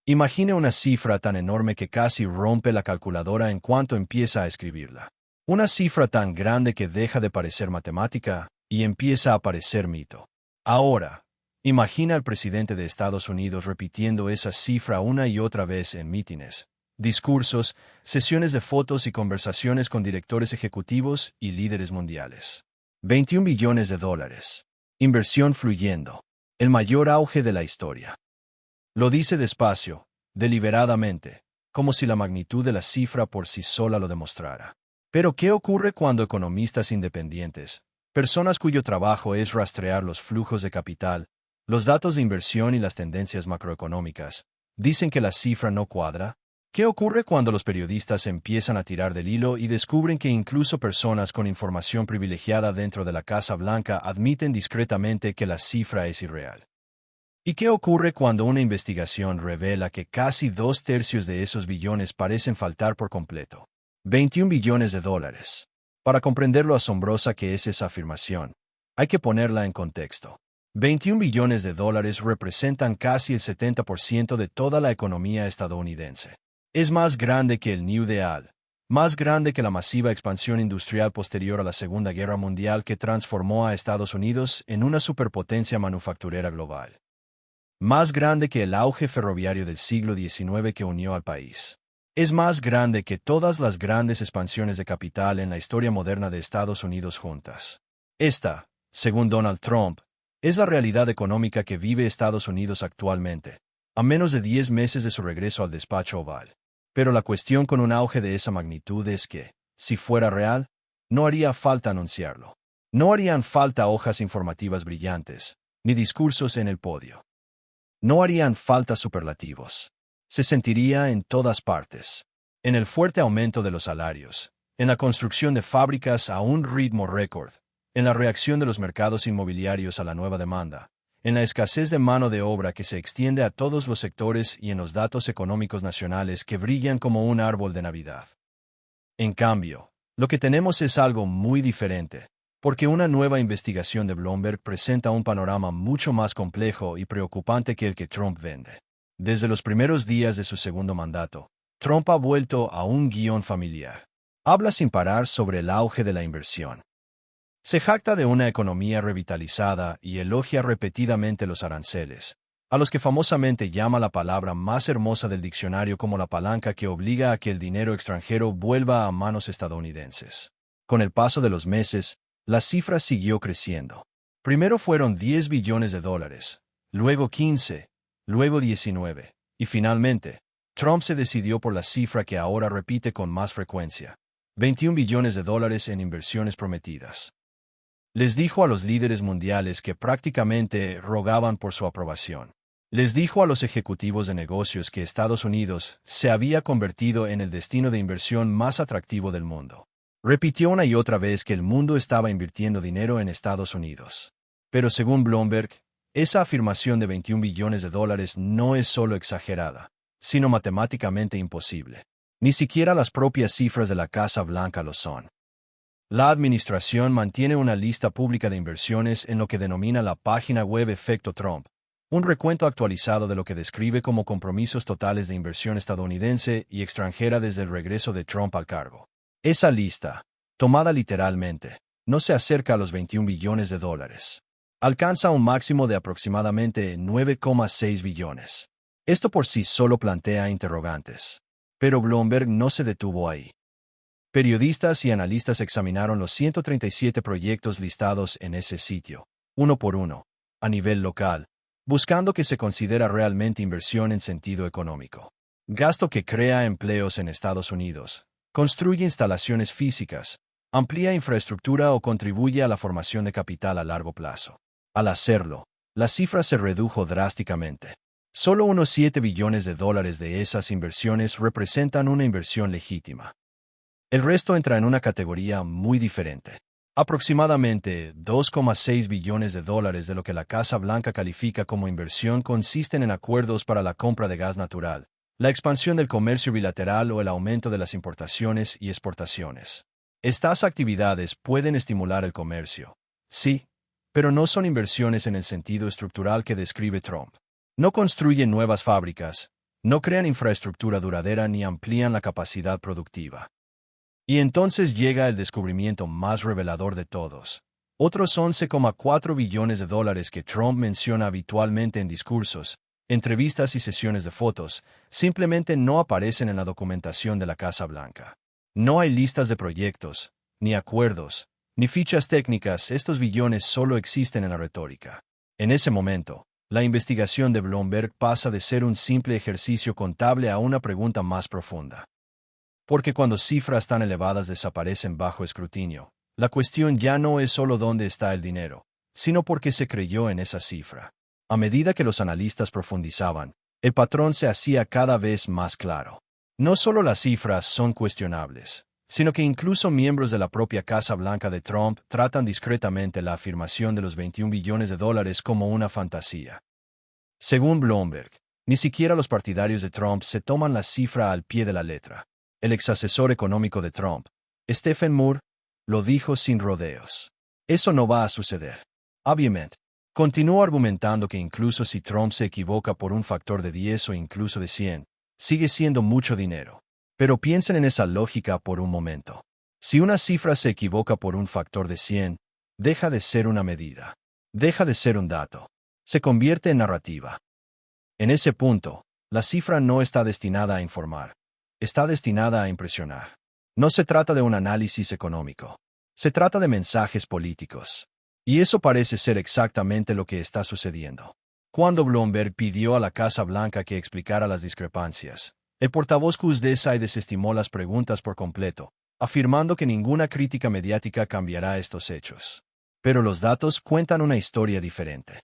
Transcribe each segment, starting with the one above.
Imagine una cifra tan enorme que casi rompe la calculadora en cuanto empieza a escribirla. Una cifra tan grande que deja de parecer matemática y empieza a parecer mito. Ahora, imagina al presidente de Estados Unidos repitiendo esa cifra una y otra vez en mítines, discursos, sesiones de fotos y conversaciones con directores ejecutivos y líderes mundiales. 21 billones de dólares. Inversión fluyendo. El mayor auge de la historia. Lo dice despacio, deliberadamente, como si la magnitud de la cifra por sí sola lo demostrara. Pero ¿qué ocurre cuando economistas independientes, personas cuyo trabajo es rastrear los flujos de capital, los datos de inversión y las tendencias macroeconómicas, dicen que la cifra no cuadra? ¿Qué ocurre cuando los periodistas empiezan a tirar del hilo y descubren que incluso personas con información privilegiada dentro de la Casa Blanca admiten discretamente que la cifra es irreal? ¿Y qué ocurre cuando una investigación revela que casi 2/3 de esos billones parecen faltar por completo? 21 billones de dólares. Para comprender lo asombrosa que es esa afirmación, hay que ponerla en contexto. 21 billones de dólares representan casi el 70% de toda la economía estadounidense. Es más grande que el New Deal, más grande que la masiva expansión industrial posterior a la Segunda Guerra Mundial que transformó a Estados Unidos en una superpotencia manufacturera global. Más grande que el auge ferroviario del siglo XIX que unió al país. Es más grande que todas las grandes expansiones de capital en la historia moderna de Estados Unidos juntas. Esta, según Donald Trump, es la realidad económica que vive Estados Unidos actualmente, a menos de 10 meses de su regreso al despacho oval. Pero la cuestión con un auge de esa magnitud es que, si fuera real, no haría falta anunciarlo. No harían falta hojas informativas brillantes, ni discursos en el podio. No harían falta superlativos. Se sentiría en todas partes. En el fuerte aumento de los salarios, en la construcción de fábricas a un ritmo récord, en la reacción de los mercados inmobiliarios a la nueva demanda, en la escasez de mano de obra que se extiende a todos los sectores y en los datos económicos nacionales que brillan como un árbol de Navidad. En cambio, lo que tenemos es algo muy diferente, porque una nueva investigación de Bloomberg presenta un panorama mucho más complejo y preocupante que el que Trump vende. Desde los primeros días de su segundo mandato, Trump ha vuelto a un guión familiar. Habla sin parar sobre el auge de la inversión. Se jacta de una economía revitalizada y elogia repetidamente los aranceles, a los que famosamente llama la palabra más hermosa del diccionario como la palanca que obliga a que el dinero extranjero vuelva a manos estadounidenses. Con el paso de los meses, la cifra siguió creciendo. Primero fueron 10 billones de dólares, luego 15, luego 19, y finalmente, Trump se decidió por la cifra que ahora repite con más frecuencia: 21 billones de dólares en inversiones prometidas. Les dijo a los líderes mundiales que prácticamente rogaban por su aprobación. Les dijo a los ejecutivos de negocios que Estados Unidos se había convertido en el destino de inversión más atractivo del mundo. Repitió una y otra vez que el mundo estaba invirtiendo dinero en Estados Unidos. Pero según Bloomberg, esa afirmación de 21 billones de dólares no es solo exagerada, sino matemáticamente imposible. Ni siquiera las propias cifras de la Casa Blanca lo son. La administración mantiene una lista pública de inversiones en lo que denomina la página web Efecto Trump, un recuento actualizado de lo que describe como compromisos totales de inversión estadounidense y extranjera desde el regreso de Trump al cargo. Esa lista, tomada literalmente, no se acerca a los 21 billones de dólares. Alcanza un máximo de aproximadamente 9,6 billones. Esto por sí solo plantea interrogantes. Pero Bloomberg no se detuvo ahí. Periodistas y analistas examinaron los 137 proyectos listados en ese sitio, uno por uno, a nivel local, buscando que se considera realmente inversión en sentido económico. Gasto que crea empleos en Estados Unidos, construye instalaciones físicas, amplía infraestructura o contribuye a la formación de capital a largo plazo. Al hacerlo, la cifra se redujo drásticamente. Solo unos 7 billones de dólares de esas inversiones representan una inversión legítima. El resto entra en una categoría muy diferente. Aproximadamente 2,6 billones de dólares de lo que la Casa Blanca califica como inversión consisten en acuerdos para la compra de gas natural, la expansión del comercio bilateral o el aumento de las importaciones y exportaciones. Estas actividades pueden estimular el comercio, sí, pero no son inversiones en el sentido estructural que describe Trump. No construyen nuevas fábricas, no crean infraestructura duradera ni amplían la capacidad productiva. Y entonces llega el descubrimiento más revelador de todos. Otros 11,4 billones de dólares que Trump menciona habitualmente en discursos, entrevistas y sesiones de fotos, simplemente no aparecen en la documentación de la Casa Blanca. No hay listas de proyectos, ni acuerdos, ni fichas técnicas. Estos billones solo existen en la retórica. En ese momento, la investigación de Bloomberg pasa de ser un simple ejercicio contable a una pregunta más profunda. Porque cuando cifras tan elevadas desaparecen bajo escrutinio, la cuestión ya no es solo dónde está el dinero, sino por qué se creyó en esa cifra. A medida que los analistas profundizaban, el patrón se hacía cada vez más claro. No solo las cifras son cuestionables, sino que incluso miembros de la propia Casa Blanca de Trump tratan discretamente la afirmación de los 21 billones de dólares como una fantasía. Según Bloomberg, ni siquiera los partidarios de Trump se toman la cifra al pie de la letra. El exasesor económico de Trump, Stephen Moore, lo dijo sin rodeos. Eso no va a suceder. Obviamente, continuó argumentando que incluso si Trump se equivoca por un factor de 10 o incluso de 100, sigue siendo mucho dinero. Pero piensen en esa lógica por un momento. Si una cifra se equivoca por un factor de 100, deja de ser una medida. Deja de ser un dato. Se convierte en narrativa. En ese punto, la cifra no está destinada a informar. Está destinada a impresionar. No se trata de un análisis económico. Se trata de mensajes políticos. Y eso parece ser exactamente lo que está sucediendo. Cuando Bloomberg pidió a la Casa Blanca que explicara las discrepancias, el portavoz Gus Desai desestimó las preguntas por completo, afirmando que ninguna crítica mediática cambiará estos hechos. Pero los datos cuentan una historia diferente.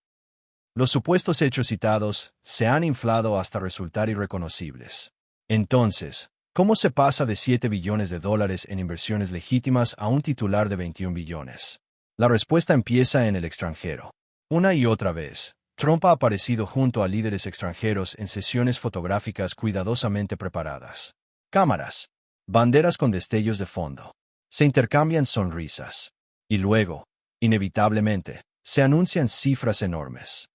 Los supuestos hechos citados se han inflado hasta resultar irreconocibles. Entonces, ¿cómo se pasa de 7 billones de dólares en inversiones legítimas a un titular de 21 billones? La respuesta empieza en el extranjero. Una y otra vez, Trump ha aparecido junto a líderes extranjeros en sesiones fotográficas cuidadosamente preparadas. Cámaras, banderas con destellos de fondo. Se intercambian sonrisas. Y luego, inevitablemente, se anuncian cifras enormes.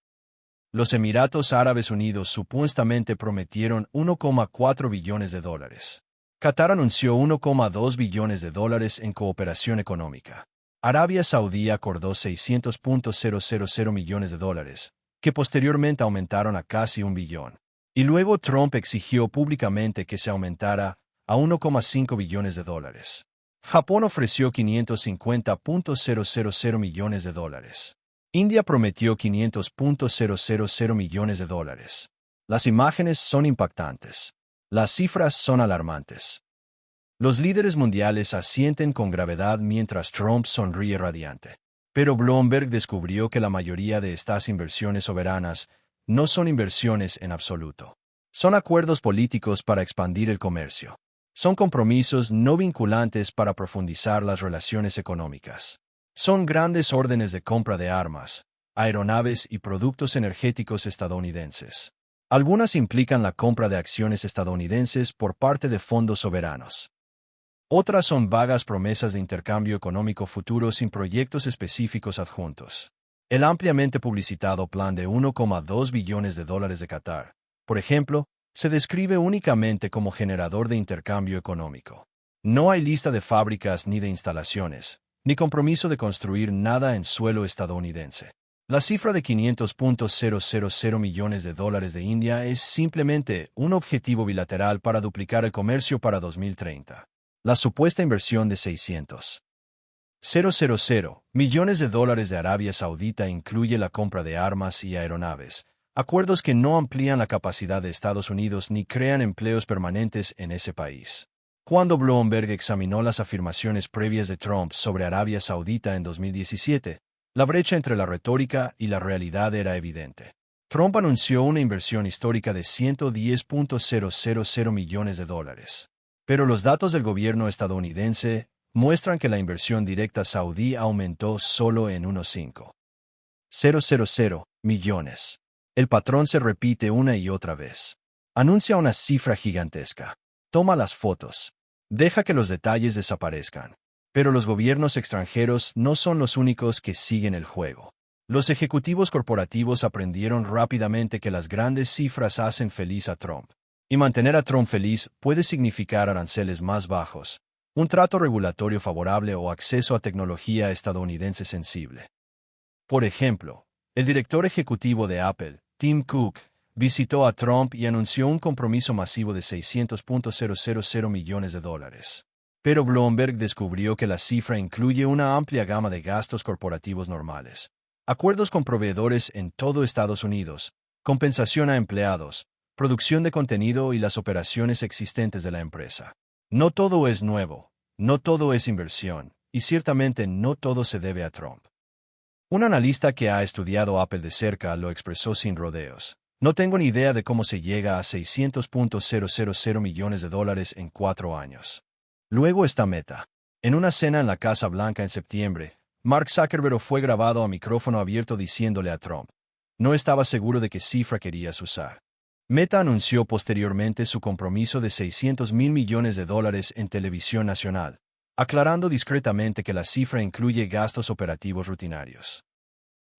Los Emiratos Árabes Unidos supuestamente prometieron 1,4 billones de dólares. Qatar anunció 1,2 billones de dólares en cooperación económica. Arabia Saudí acordó 600.000 millones de dólares, que posteriormente aumentaron a casi 1 billón. Y luego Trump exigió públicamente que se aumentara a 1,5 billones de dólares. Japón ofreció 550.000 millones de dólares. India prometió 500.000 millones de dólares. Las imágenes son impactantes. Las cifras son alarmantes. Los líderes mundiales asienten con gravedad mientras Trump sonríe radiante. Pero Bloomberg descubrió que la mayoría de estas inversiones soberanas no son inversiones en absoluto. Son acuerdos políticos para expandir el comercio. Son compromisos no vinculantes para profundizar las relaciones económicas. Son grandes órdenes de compra de armas, aeronaves y productos energéticos estadounidenses. Algunas implican la compra de acciones estadounidenses por parte de fondos soberanos. Otras son vagas promesas de intercambio económico futuro sin proyectos específicos adjuntos. El ampliamente publicitado plan de 1,2 billones de dólares de Qatar, por ejemplo, se describe únicamente como generador de intercambio económico. No hay lista de fábricas ni de instalaciones, ni compromiso de construir nada en suelo estadounidense. La cifra de 500.000 millones de dólares de India es simplemente un objetivo bilateral para duplicar el comercio para 2030. La supuesta inversión de 600.000 millones de dólares de Arabia Saudita incluye la compra de armas y aeronaves, acuerdos que no amplían la capacidad de Estados Unidos ni crean empleos permanentes en ese país. Cuando Bloomberg examinó las afirmaciones previas de Trump sobre Arabia Saudita en 2017, la brecha entre la retórica y la realidad era evidente. Trump anunció una inversión histórica de 110.000 millones de dólares. Pero los datos del gobierno estadounidense muestran que la inversión directa saudí aumentó solo en unos 5.000 millones. El patrón se repite una y otra vez. Anuncia una cifra gigantesca. Toma las fotos. Deja que los detalles desaparezcan. Pero los gobiernos extranjeros no son los únicos que siguen el juego. Los ejecutivos corporativos aprendieron rápidamente que las grandes cifras hacen feliz a Trump. Y mantener a Trump feliz puede significar aranceles más bajos, un trato regulatorio favorable o acceso a tecnología estadounidense sensible. Por ejemplo, el director ejecutivo de Apple, Tim Cook, visitó a Trump y anunció un compromiso masivo de $600.000 millones. Pero Bloomberg descubrió que la cifra incluye una amplia gama de gastos corporativos normales, acuerdos con proveedores en todo Estados Unidos, compensación a empleados, producción de contenido y las operaciones existentes de la empresa. No todo es nuevo, no todo es inversión, y ciertamente no todo se debe a Trump. Un analista que ha estudiado Apple de cerca lo expresó sin rodeos. No tengo ni idea de cómo se llega a $600.000 millones en 4 años. Luego está Meta. En una cena en la Casa Blanca en septiembre, Mark Zuckerberg fue grabado a micrófono abierto diciéndole a Trump: no estaba seguro de qué cifra querías usar. Meta anunció posteriormente su compromiso de $600 mil millones en televisión nacional, aclarando discretamente que la cifra incluye gastos operativos rutinarios.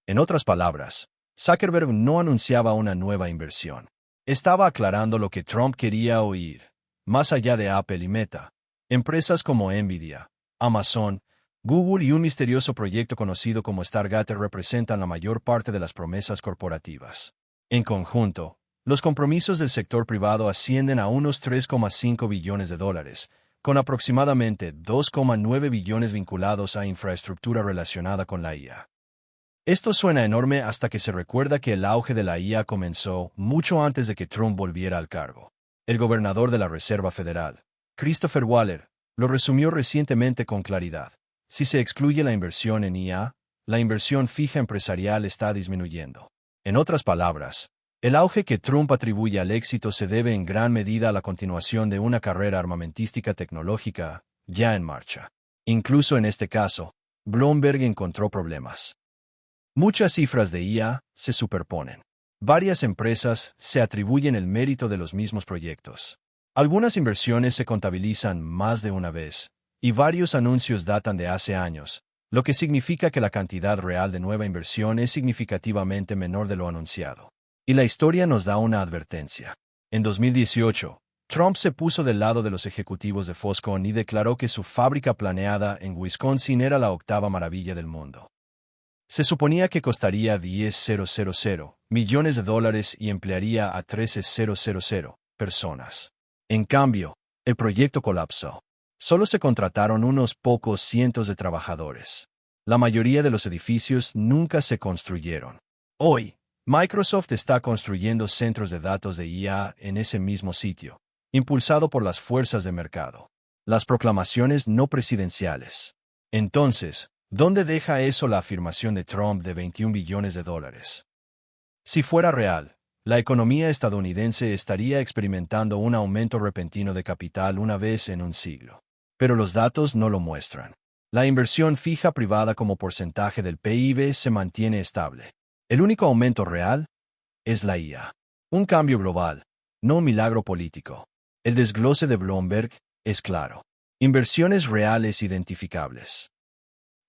En otras palabras, Zuckerberg no anunciaba una nueva inversión. Estaba aclarando lo que Trump quería oír. Más allá de Apple y Meta, empresas como Nvidia, Amazon, Google y un misterioso proyecto conocido como Stargate representan la mayor parte de las promesas corporativas. En conjunto, los compromisos del sector privado ascienden a unos $3,5 billones, con aproximadamente $2,9 billones vinculados a infraestructura relacionada con la IA. Esto suena enorme hasta que se recuerda que el auge de la IA comenzó mucho antes de que Trump volviera al cargo. El gobernador de la Reserva Federal, Christopher Waller, lo resumió recientemente con claridad. Si se excluye la inversión en IA, la inversión fija empresarial está disminuyendo. En otras palabras, el auge que Trump atribuye al éxito se debe en gran medida a la continuación de una carrera armamentística tecnológica ya en marcha. Incluso en este caso, Bloomberg encontró problemas. Muchas cifras de IA se superponen. Varias empresas se atribuyen el mérito de los mismos proyectos. Algunas inversiones se contabilizan más de una vez, y varios anuncios datan de hace años, lo que significa que la cantidad real de nueva inversión es significativamente menor de lo anunciado. Y la historia nos da una advertencia. En 2018, Trump se puso del lado de los ejecutivos de Foxconn y declaró que su fábrica planeada en Wisconsin era la octava maravilla del mundo. Se suponía que costaría $10.000 millones y emplearía a 13.000 personas. En cambio, el proyecto colapsó. Solo se contrataron unos pocos cientos de trabajadores. La mayoría de los edificios nunca se construyeron. Hoy, Microsoft está construyendo centros de datos de IA en ese mismo sitio, impulsado por las fuerzas de mercado. Las proclamaciones no presidenciales. Entonces, ¿dónde deja eso la afirmación de Trump de $21 billones? Si fuera real, la economía estadounidense estaría experimentando un aumento repentino de capital una vez en un siglo. Pero los datos no lo muestran. La inversión fija privada como porcentaje del PIB se mantiene estable. El único aumento real es la IA. Un cambio global, no un milagro político. El desglose de Bloomberg es claro. Inversiones reales identificables.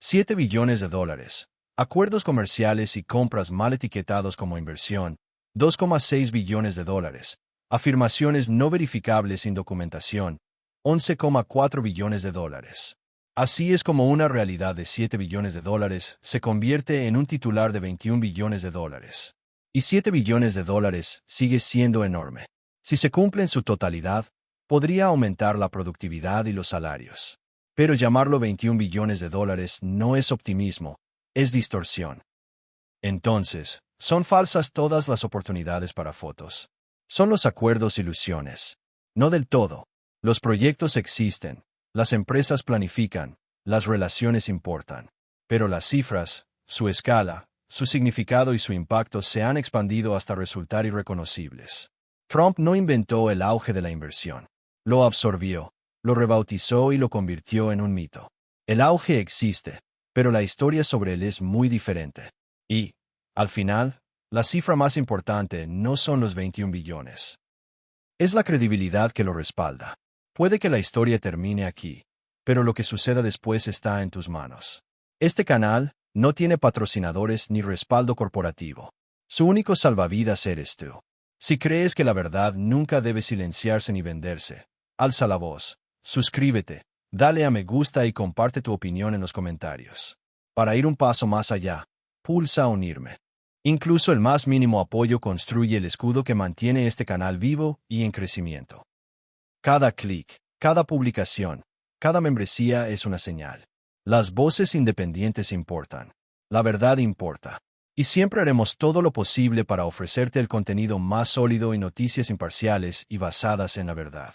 $7 billones. Acuerdos comerciales y compras mal etiquetados como inversión. $2,6 billones. Afirmaciones no verificables sin documentación. $11,4 billones. Así es como una realidad de $7 billones se convierte en un titular de $21 billones. Y $7 billones sigue siendo enorme. Si se cumple en su totalidad, podría aumentar la productividad y los salarios. Pero llamarlo $21 billones no es optimismo, es distorsión. Entonces, son falsas todas las oportunidades para fotos. Son los acuerdos ilusiones. No del todo. Los proyectos existen, las empresas planifican, las relaciones importan. Pero las cifras, su escala, su significado y su impacto se han expandido hasta resultar irreconocibles. Trump no inventó el auge de la inversión. Lo absorbió, lo rebautizó y lo convirtió en un mito. El auge existe, pero la historia sobre él es muy diferente. Y, al final, la cifra más importante no son los 21 billones. Es la credibilidad que lo respalda. Puede que la historia termine aquí, pero lo que suceda después está en tus manos. Este canal no tiene patrocinadores ni respaldo corporativo. Su único salvavidas eres tú. Si crees que la verdad nunca debe silenciarse ni venderse, alza la voz, suscríbete, dale a me gusta y comparte tu opinión en los comentarios. Para ir un paso más allá, pulsa unirme. Incluso el más mínimo apoyo construye el escudo que mantiene este canal vivo y en crecimiento. Cada clic, cada publicación, cada membresía es una señal. Las voces independientes importan. La verdad importa. Y siempre haremos todo lo posible para ofrecerte el contenido más sólido y noticias imparciales y basadas en la verdad.